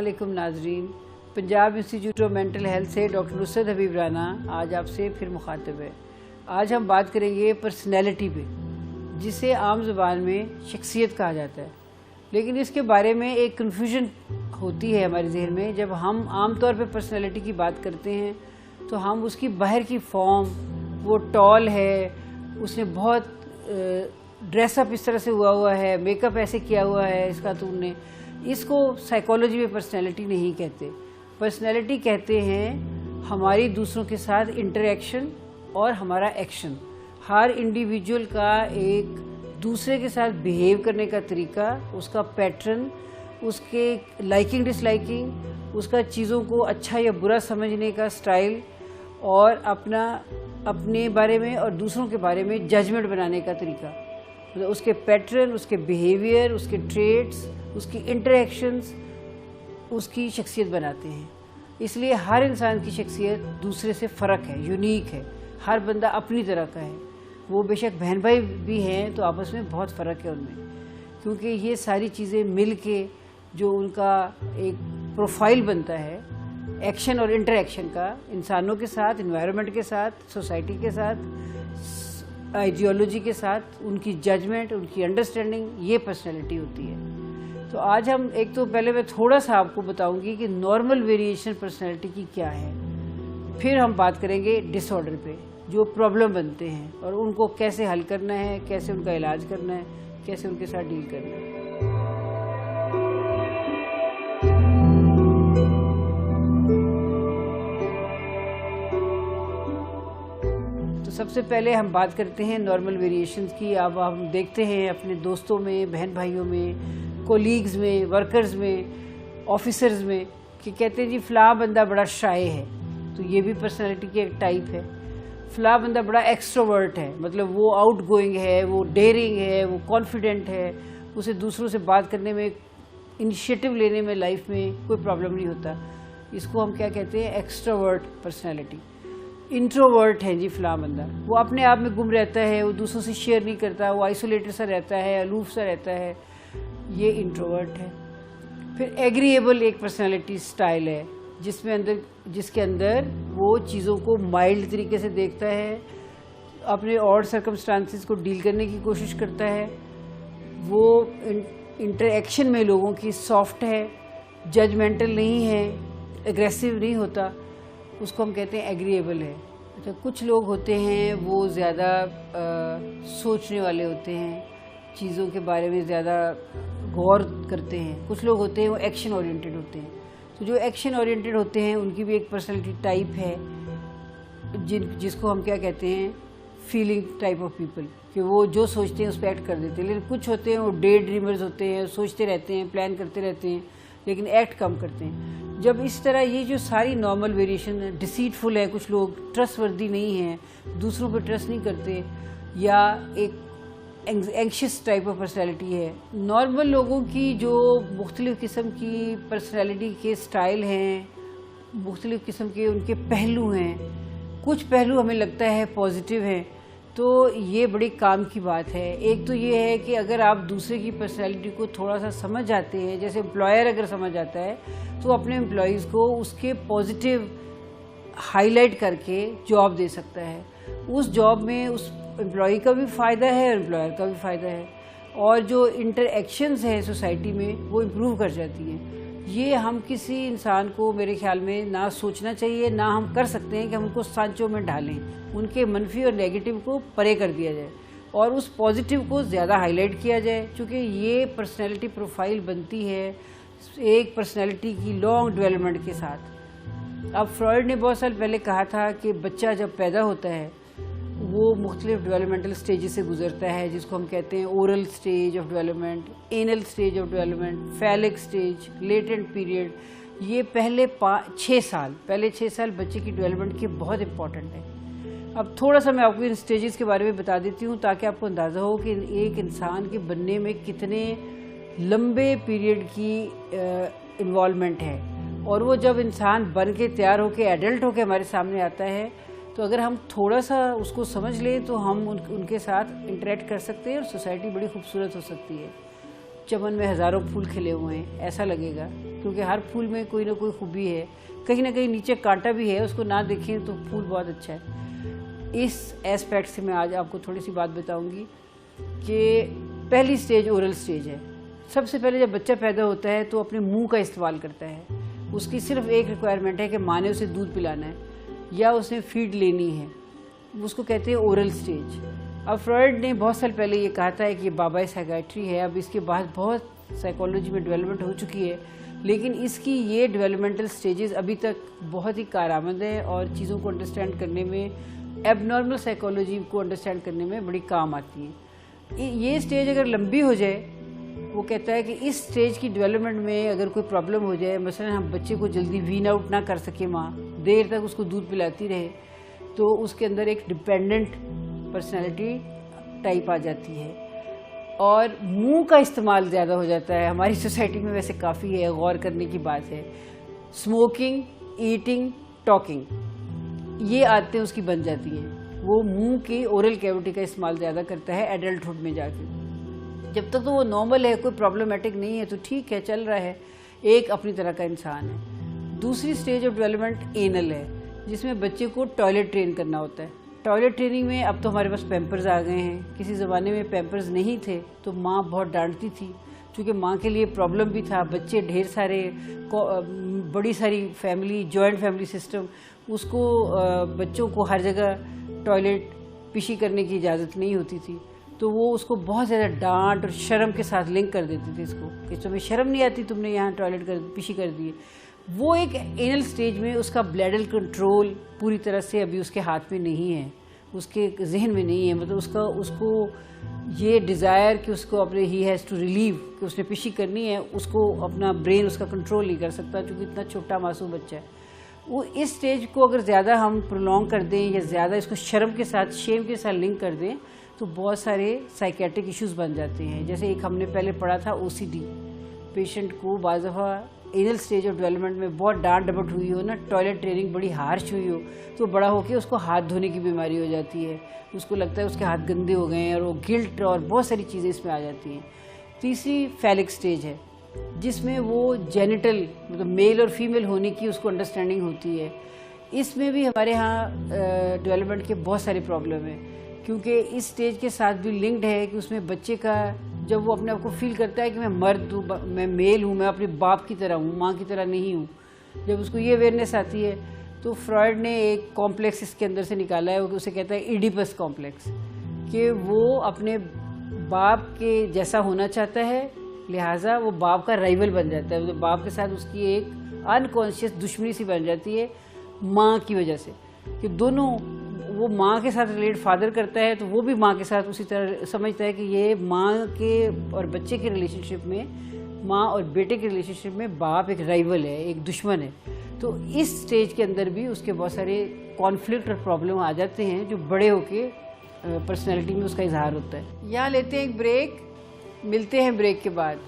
अस्सलामुअलैकुम नाजरीन। Punjab institute of mental health से डॉक्टर नुसरत हबीब राना आज आपसे फिर मुखातिब है। आज हम बात करेंगे पर्सनैलिटी पे, जिसे आम ज़ुबान में शख्सियत कहा जाता है। लेकिन इसके बारे में एक कन्फ्यूजन होती है हमारे जहन में। जब हम आम तौर पे पर्सनैलिटी की बात करते हैं तो हम उसकी बाहर की फॉर्म, वो टॉल है, उसने बहुत ड्रेसअप इस तरह से हुआ है, मेकअप ऐसे किया हुआ है इसका, तुमने इसको साइकोलॉजी में पर्सनैलिटी नहीं कहते। पर्सनैलिटी कहते हैं हमारी दूसरों के साथ इंटरेक्शन और हमारा एक्शन। हर इंडिविजुअल का एक दूसरे के साथ बिहेव करने का तरीका, उसका पैटर्न, उसके लाइकिंग डिसलाइकिंग, उसका चीज़ों को अच्छा या बुरा समझने का स्टाइल, और अपने बारे में और दूसरों के बारे में जजमेंट बनाने का तरीका, मतलब उसके पैटर्न, उसके बिहेवियर, उसके ट्रेट्स, उसकी इंटरेक्शंस उसकी शख्सियत बनाते हैं। इसलिए हर इंसान की शख्सियत दूसरे से फ़र्क है, यूनिक है। हर बंदा अपनी तरह का है। वो बेशक बहन भाई भी हैं तो आपस में बहुत फ़र्क है उनमें, क्योंकि ये सारी चीज़ें मिल के जो उनका एक प्रोफाइल बनता है एक्शन और इंटरेक्शन का, इंसानों के साथ, इन्वायरमेंट के साथ, सोसाइटी के साथ, आइडियोलॉजी के साथ, उनकी जजमेंट, उनकी अंडरस्टैंडिंग, ये पर्सनैलिटी होती है। तो आज हम एक तो पहले मैं थोड़ा सा आपको बताऊंगी कि नॉर्मल वेरिएशन पर्सनैलिटी की क्या है, फिर हम बात करेंगे डिसऑर्डर पे, जो प्रॉब्लम बनते हैं और उनको कैसे हल करना है, कैसे उनका इलाज करना है, कैसे उनके साथ डील करना है। सबसे पहले हम बात करते हैं नॉर्मल वेरिएशंस की। अब हम देखते हैं अपने दोस्तों में, बहन भाइयों में, कोलीग्स में, वर्कर्स में, ऑफिसर्स में, कि कहते हैं जी फ़लाँ बंदा बड़ा शाय है, तो ये भी पर्सनालिटी की एक टाइप है। फ़लाँ बंदा बड़ा एक्सट्रोवर्ट है, मतलब वो आउट गोइंग है, वो डेयरिंग है, वो कॉन्फिडेंट है, उसे दूसरों से बात करने में, इनिशिएटिव लेने में लाइफ में कोई प्रॉब्लम नहीं होता। इसको हम क्या कहते हैं, एक्सट्रोवर्ट पर्सनैलिटी। इंट्रोवर्ट है जी फ़लाँ बंदा, वो अपने आप में गुम रहता है, वो दूसरों से शेयर नहीं करता, वो आइसोलेटेड सा रहता है, अलूफ सा रहता है, ये इंट्रोवर्ट है। फिर एग्रीएबल एक पर्सनालिटी स्टाइल है, जिसके अंदर वो चीज़ों को माइल्ड तरीके से देखता है, अपने और सर्कमस्टांसिस को डील करने की कोशिश करता है, वो इंटरेक्शन में लोगों की सॉफ्ट है, जजमेंटल नहीं है, एग्रेसिव नहीं होता, उसको हम कहते हैं एग्रीएबल है। अच्छा, कुछ लोग होते हैं वो ज़्यादा सोचने वाले होते हैं, चीज़ों के बारे में ज़्यादा गौर करते हैं। कुछ लोग होते हैं वो एक्शन ओरिएंटेड होते हैं। तो जो एक्शन ओरिएंटेड होते हैं उनकी भी एक पर्सनैलिटी टाइप है, जिसको हम क्या कहते हैं, फीलिंग टाइप ऑफ पीपल, कि वो जो सोचते हैं उस पर एक्ट कर देते हैं। लेकिन कुछ होते हैं वो डे ड्रीमर्स होते हैं, सोचते रहते हैं, प्लान करते रहते हैं, लेकिन एक्ट कम करते हैं। जब इस तरह ये जो सारी नॉर्मल वेरिएशन, डिसीटफुल है, कुछ लोग ट्रस्टवर्दी नहीं हैं, दूसरों पर ट्रस्ट नहीं करते, या एक एंग्शियस टाइप ऑफ पर्सनैलिटी है। नॉर्मल लोगों की जो मुख्तलिफ़ किस्म की पर्सनैलिटी के स्टाइल हैं, मुख्तलिफ़ किस्म के उनके पहलू हैं, कुछ पहलू हमें लगता है पॉजिटिव हैं, तो ये बड़ी काम की बात है। एक तो ये है कि अगर आप दूसरे की पर्सनैलिटी को थोड़ा सा समझ जाते हैं, जैसे एम्प्लॉयर अगर समझ जाता है तो अपने एम्प्लॉयज़ को उसके पॉजिटिव हाईलाइट करके जॉब दे सकता है। उस जॉब में उस एम्प्लॉय का भी फ़ायदा है और एम्प्लॉयर का भी फ़ायदा है, और जो इंटरेक्शंस हैं सोसाइटी में वो इम्प्रूव कर जाती हैं। ये हम किसी इंसान को मेरे ख्याल में ना सोचना चाहिए, ना हम कर सकते हैं कि हम उनको सांचों में ढालें, उनके मनफी और नेगेटिव को परे कर दिया जाए और उस पॉजिटिव को ज़्यादा हाईलाइट किया जाए, क्योंकि ये पर्सनैलिटी प्रोफाइल बनती है एक पर्सनैलिटी की लॉन्ग डेवलपमेंट के साथ। अब फ्रॉइड ने बहुत साल पहले कहा था कि बच्चा जब पैदा होता है वो मुख्तलिफ डेवलपमेंटल स्टेजेस से गुजरता है, जिसको हम कहते हैं oral stage of development, anal stage of development, phallic stage, latent period. ये पहले 6 साल बच्चे की डेवलपमेंट के बहुत इंपॉर्टेंट है। अब थोड़ा सा मैं आपको इन स्टेजेस के बारे में बता देती हूँ ताकि आपको अंदाज़ा हो कि एक इंसान के बनने में कितने लंबे पीरियड की इन्वॉल्वमेंट है। और वो जब इंसान बन के तैयार होकर एडल्ट होकर हमारे सामने आता है, तो अगर हम थोड़ा सा उसको समझ लें तो हम उनके साथ इंटरेक्ट कर सकते हैं और सोसाइटी बड़ी खूबसूरत हो सकती है। चमन में हज़ारों फूल खिले हुए हैं ऐसा लगेगा, क्योंकि हर फूल में कोई ना कोई खूबी है, कहीं ना कहीं नीचे कांटा भी है, उसको ना देखें तो फूल बहुत अच्छा है। इस एस्पेक्ट से मैं आज आपको थोड़ी सी बात बताऊंगी कि पहली स्टेज ओरल स्टेज है। सबसे पहले जब बच्चा पैदा होता है तो अपने मुंह का इस्तेमाल करता है। उसकी सिर्फ एक रिक्वायरमेंट है कि माँ ने उसे दूध पिलाना है या उसे फीड लेनी है, उसको कहते हैं ओरल स्टेज। अब फ्रॉइड ने बहुत साल पहले ये कहा था कि बाबाई साइकियाट्री है। अब इसके बाद बहुत साइकोलॉजी में डेवलपमेंट हो चुकी है, लेकिन इसकी ये डेवलपमेंटल स्टेजेस अभी तक बहुत ही कारआमद है और चीज़ों को अंडरस्टैंड करने में, एबनॉर्मल साइकोलॉजी को अंडरस्टैंड करने में बड़ी काम आती है। ये स्टेज अगर लंबी हो जाए, वो कहता है कि इस स्टेज की डेवलपमेंट में अगर कोई प्रॉब्लम हो जाए, मसलन हम बच्चे को जल्दी वीन आउट ना कर सके, माँ देर तक उसको दूध पिलाती रहे, तो उसके अंदर एक डिपेंडेंट पर्सनैलिटी टाइप आ जाती है और मुंह का इस्तेमाल ज़्यादा हो जाता है। हमारी सोसाइटी में वैसे काफ़ी है, गौर करने की बात है। स्मोकिंग, ईटिंग, टॉकिंग, ये आदतें उसकी बन जाती हैं। वो मुंह की ओरल कैविटी का इस्तेमाल ज़्यादा करता है एडल्टहुड में जाके। जब तक तो वो नॉर्मल है, कोई प्रॉब्लमेटिक नहीं है, तो ठीक है, चल रहा है, एक अपनी तरह का इंसान है। दूसरी स्टेज ऑफ डेवलपमेंट एनल है, जिसमें बच्चे को टॉयलेट ट्रेन करना होता है। टॉयलेट ट्रेनिंग में अब तो हमारे पास पैम्पर्स आ गए हैं। किसी ज़माने में पैम्पर्स नहीं थे तो माँ बहुत डांटती थी, क्योंकि माँ के लिए प्रॉब्लम भी था। बच्चे ढेर सारे, बड़ी सारी फैमिली, जॉइंट फैमिली सिस्टम, उसको बच्चों को हर जगह टॉयलेट पिशी करने की इजाज़त नहीं होती थी, तो वो उसको बहुत ज़्यादा डांट और शर्म के साथ लिंक कर देते थे इसको कि तुम्हें शर्म नहीं आती, तुमने यहाँ टॉयलेट पिशी कर दी। वो एक एनल स्टेज में उसका ब्लैडर कंट्रोल पूरी तरह से अभी उसके हाथ में नहीं है, उसके जहन में नहीं है। मतलब उसको ये डिज़ायर कि उसको अपने ही हैज़ टू रिलीव कि उसने पिशी करनी है, उसको अपना ब्रेन उसका कंट्रोल नहीं कर सकता, क्योंकि इतना छोटा मासूम बच्चा है। वो इस स्टेज को अगर ज़्यादा हम प्रोलॉन्ग कर दें या ज़्यादा इसको शर्म के साथ, शेम के साथ लिंक कर दें, तो बहुत सारे साइकेट्रिक इश्यूज बन जाते हैं। जैसे एक हमने पहले पढ़ा था OCD, पेशेंट को बाज़ दफ़ा एनल स्टेज ऑफ डेवलपमेंट में बहुत डांट डपट हुई हो ना, टॉयलेट ट्रेनिंग बड़ी हार्श हुई हो, तो बड़ा होके उसको हाथ धोने की बीमारी हो जाती है। उसको लगता है उसके हाथ गंदे हो गए हैं और वो गिल्ट और बहुत सारी चीज़ें इसमें आ जाती हैं। तीसरी फैलिक स्टेज है, जिसमें वो जेनिटल, मतलब मेल और फीमेल होने की उसको अंडरस्टैंडिंग होती है। इसमें भी हमारे यहाँ डेवलपमेंट के बहुत सारे प्रॉब्लम हैं, क्योंकि इस स्टेज के साथ भी लिंक्ड है कि उसमें बच्चे का, जब वो अपने आप को फील करता है कि मैं मर्द हूँ, मैं मेल हूँ, मैं अपने बाप की तरह हूँ, माँ की तरह नहीं हूँ, जब उसको ये अवेयरनेस आती है, तो फ्रॉइड ने एक कॉम्प्लेक्स इसके अंदर से निकाला है, उसे कहता है इडिपस कॉम्प्लेक्स, कि वो अपने बाप के जैसा होना चाहता है, लिहाजा वो बाप का राइवल बन जाता है। मतलब बाप के साथ उसकी एक अनकॉन्शियस दुश्मनी सी बन जाती है माँ की वजह से, कि दोनों, वो माँ के साथ रिलेट फादर करता है तो वो भी माँ के साथ उसी तरह समझता है कि ये माँ के और बच्चे के रिलेशनशिप में, माँ और बेटे के रिलेशनशिप में बाप एक राइवल है, एक दुश्मन है। तो इस स्टेज के अंदर भी उसके बहुत सारे कॉन्फ्लिक्ट और प्रॉब्लम आ जाते हैं, जो बड़े होके पर्सनैलिटी में उसका इजहार होता है। यहाँ लेते हैं एक ब्रेक, मिलते हैं ब्रेक के बाद।